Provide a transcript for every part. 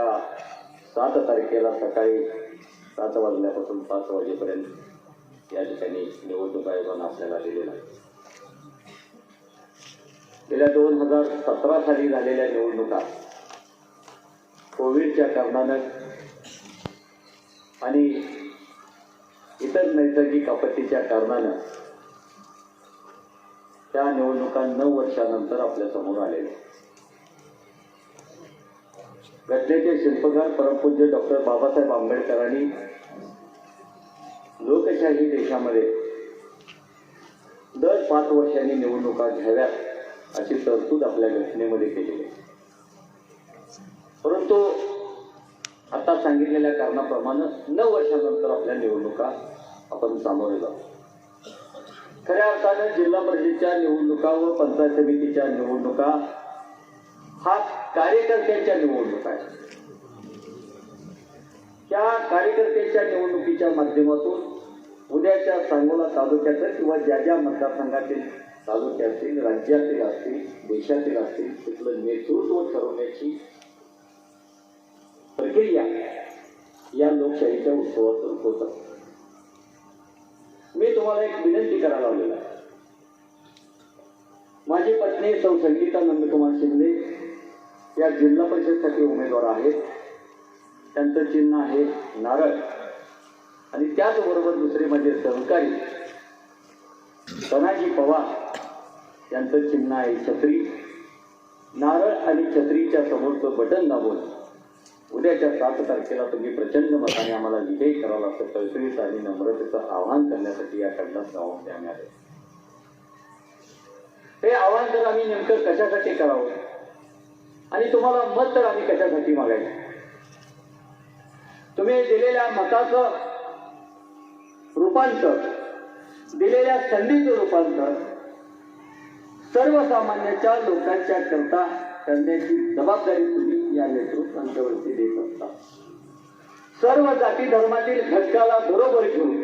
त्या 7 तारखेला सकाळी 7 वाजल्यापासून 5 वाजेपर्यंत या ठिकाणी निवडणूक आयोगानं आपल्याला दिलेला आहे. गेल्या 2017 साली झालेल्या निवडणुका कोविडच्या कारणानं आणि इतर नैसर्गिक आपत्तीच्या कारणानं त्या निवडणुका 9 वर्षानंतर आपल्या समोर आलेल्या. घटनेचे शिल्पकार परमपूज्य डॉक्टर बाबासाहेब आंबेडकरांनी लोकशाही देशामध्ये दर 5 वर्षांनी निवडणुका घ्याव्यात अशी तरतूद आपल्या घटनेमध्ये केलेली आहे. परंतु आता सांगितलेल्या कारणाप्रमाणे 9 वर्षानंतर आपल्या निवडणुका आपण सामोरे जातो. खऱ्या अर्थानं जिल्हा परिषदेच्या निवडणुका व पंचायत समितीच्या निवडणुका हा कार्यकर्त्यांच्या निवडणुका आहेत. त्या कार्यकर्त्यांच्या निवडणुकीच्या माध्यमातून उद्याच्या सांगोला तालुक्याचं किंवा ज्या मतदारसंघातील तालुक्यातील, राज्यातील असतील, देशातील असतील तिथलं नेतृत्व ठरवण्याची प्रक्रिया या लोकशाहीच्या उत्सवातून होत असते. मी तुम्हाला एक विनंती करायला लावलेला आहे. माझी पत्नी सौ संगीता नंदकुमार शिंदे या जिल्हा परिषदसाठी उमेदवार आहेत. त्यांचं चिन्ह आहे नारळ आणि त्याचबरोबर दुसरे माझे सहकारी धनाजी पवार यांचं चिन्ह आहे छत्री. नारळ आणि छत्रीच्या समोरचं बटन दाबून उद्याच्या 7 तारखेला तुम्ही प्रचंड मताने आम्हाला विजयी कराल असं कळकळीत आणि नम्रतेचं आवाहन करण्यासाठी या खंडात गावामध्ये आम्ही आले. हे आवाहन तर आम्ही नेमकं कशासाठी करावं आणि तुम्हाला मत तर आम्ही कशासाठी मागायचं. तुम्ही दिलेल्या मताचं रूपांतर, दिलेल्या संधीचं रूपांतर सर्वसामान्यांच्या लोकांच्या करता करण्याची जबाबदारी तुम्ही या नेतृत्वांच्यावरती देत असता. सर्व जाती धर्मातील घटकाला बरोबर घेऊन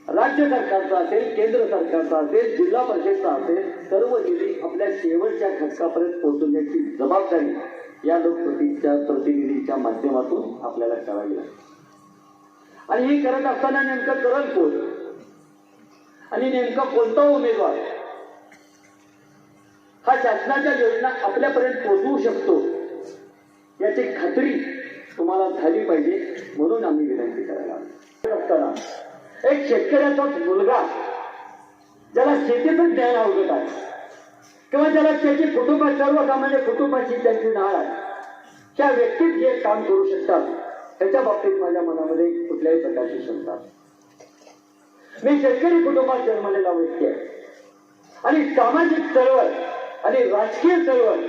राज्य सरकारचा असेल, केंद्र सरकारचा असेल, जिल्हा परिषदचा असेल, सर्व निधी आपल्या शेवटच्या घटकापर्यंत पोहोचवण्याची जबाबदारी या लोकप्रतिनिधीच्या माध्यमातून आपल्याला करावी लागते. आणि हे करत असताना नेमकं करल कोण आणि नेमका कोणता उमेदवार हा शासनाच्या योजना आपल्यापर्यंत पोहोचवू शकतो याची खात्री तुम्हाला झाली पाहिजे. म्हणून आम्ही विनंती करायला असताना एक शेतकऱ्याचा मुलगा ज्याला शेतीतच ज्ञान अवगत आहे किंवा ज्याला त्याची सर्वसामान्य कुटुंबाची त्यांची नाळ आहे, त्या व्यक्तीत जे काम करू शकतात त्याच्या बाबतीत माझ्या मनामध्ये कुठल्याही प्रकारची शंका. मी शेतकरी कुटुंबात जन्मलेला व्यक्ती आहे आणि सामाजिक चळवळ आणि राजकीय चळवळ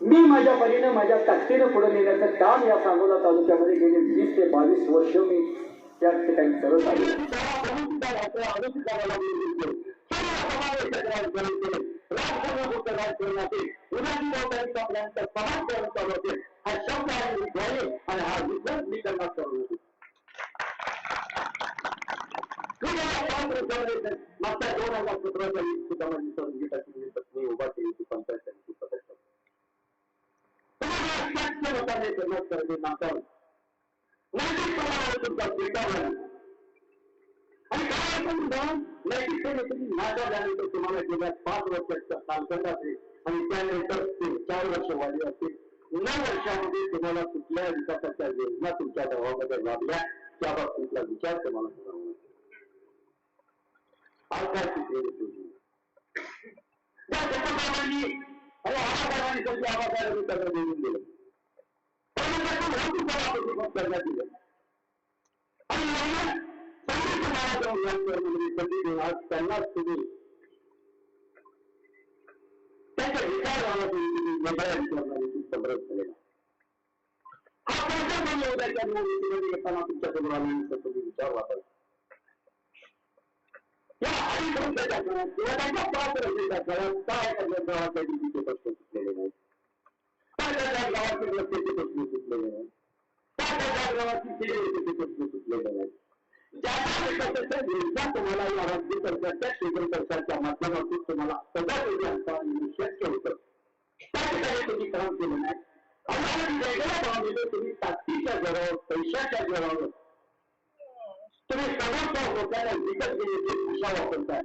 मी माझ्या परीने माझ्या ताकदीनं पुढे नेण्याचं काम या सांगोला तालुक्यामध्ये गेले 20 ते 22 वर्ष मी त्या ठिकाणी करत आहे. मागच्या 2017 साली उभा केली ती पंचायत समिती सदस्य नैतिकतेने तुम्हाला गेल्या 5 वर्षाचा कालखंड असेल आणि त्यानंतर 4 वर्ष वाढली असतील. 9 वर्षामध्ये तुम्हाला कुठल्या विकासाच्या योजना तुमच्या गावामध्ये लाभल्या त्या बाबतीतला विचार तुम्हाला करावा लागेल. त्यांनाच तुम्ही त्याच्या विचाराला संग्रह केलेला उद्याच्या निवडणुकीमध्ये येताना तुमच्यासमोर आम्ही तुम्ही विचार वापरला. काय गावाचे प्रश्न सुटलेले नाही, गावाचे रस्त्याचे प्रश्न सुटलेले नाही, गावाची प्रश्न सुटलेले नाही. योजना तुम्हाला या राज्य सरकारच्या केंद्र सरकारच्या माध्यमातून तुम्हाला सगळ्या शक्य होतं त्या ठिकाणी तुम्ही काम केलं नाही. वेगळ्या भावनेने तुम्ही ताकदीच्या जोरावर पैशाच्या जोरावर तुम्ही समोरच्या लोकांना विकत घेण्याची दिशा वापरताय.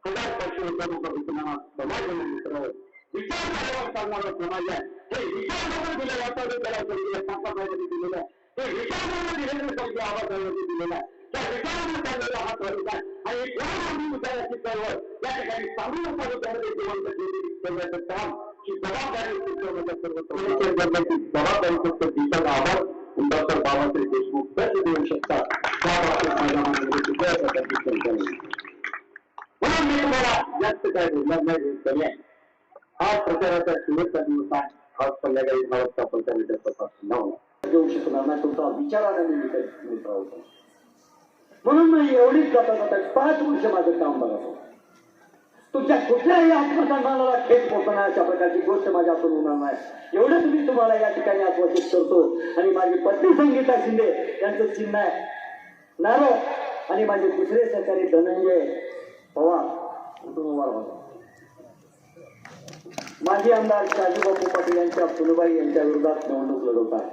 1500 रुपये तुम्हाला समाज मित्र विचार करायला सांगणारा समाज आहे. हे विचार म्हणून दिलं जातं त्याला संधी दिलेला आहे. हे विचार म्हणून दिलेल्यासाठी आवाजावरती दिलेला आहे. त्या विचारांना चाललेला हा स्वरूप आहे. आणि या विचाराची चळवळ या ठिकाणी चांगली उत्पादनामध्ये जिवंत करण्याचं काम ही जबाबदारी जबाबदारी फक्त दिसत आवाज डॉक्टर बाबासाहेब देशमुख कसे देऊ शकतात त्या बाबतीत म्हणून मी तुम्हाला जास्त काय बोलणार नाही. आज प्रचाराचा शेवटचा दिवस आहे. आज संध्याकाळी 6 वाजता देऊ शकणार नाही. तुमचा विचाराने मी मित्र होतो म्हणून मी एवढीच जाता 5 वर्ष माझं काम बघतो. तुमच्या कुठल्याही आत्मसन्मानाला ठेच पोहोचण्याच्या प्रकारची गोष्ट माझ्या हातून होणार नाही. एवढं तुम्हाला या ठिकाणी आश्वासित करतो. आणि माझी पत्नी संगीता शिंदे यांचं चिन्ह आहे नारळ आणि माझे दुसरे सहकारी धनंजय पवार माजी आमदार शाजीबापू पाटील यांच्या फुलबाई यांच्या विरोधात निवडणूक लढवत आहे.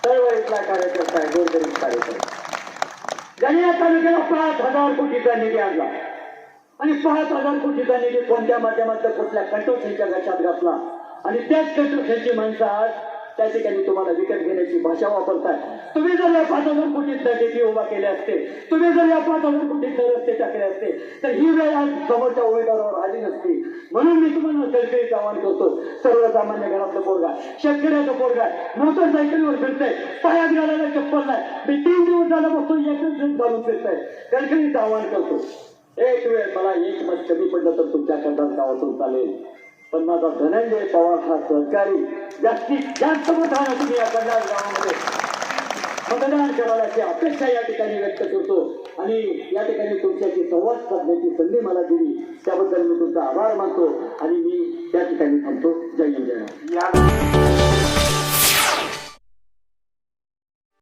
चळवळीतला कार्यकर्ता आहे, गोरगरीब कार्यकर्ता ज्यांनी या तालुक्याला 5,000 कोटीचा निधी आणला. आणि 5,000 कोटीचा निधी कोणत्या माध्यमातल्या कुठल्या कंट्रोल्सच्या घशात घातला. आणि त्याच कंट्रोल्सची माणसं आज त्या ठिकाणी तुम्हाला विकत घेण्याची भाषा वापरताय. तुम्ही जर या 5,000 कोटीचा निधी उभा केले असते, तुम्ही जर या 5,000 कोटीचे रस्ते टाकले असते तर ही वेळ आज समोरच्या उमेदवारावर आली नसती. म्हणून मी तुम्हाला सळसळीत आवाहन करतो. सर्वसामान्य घरातलं पोरगा, शेतकऱ्याचं पोरगा मोटरसायकलीवर फिरतंय, पायात घालायला चप्पल नाही, मी 3 दिवस झाला बसतो एकच घालून फिरतंय. सळसळीत आवाहन करतो. एक वेळ मला एक मत कमी पडलं तर तुमच्या खंडात गावातून चालेल. पण माझा धनंजय पवार हा सहकारी जास्तीत जास्त मताने तुम्ही या खंडात गावामध्ये मतदान करायची अपेक्षा या ठिकाणी व्यक्त करतो. आणि या ठिकाणी तुमच्याशी संवाद साधण्याची संधी मला दिली त्याबद्दल मी तुमचा आभार मानतो. आणि मी त्या ठिकाणी थांबतो. जय हिंद जय.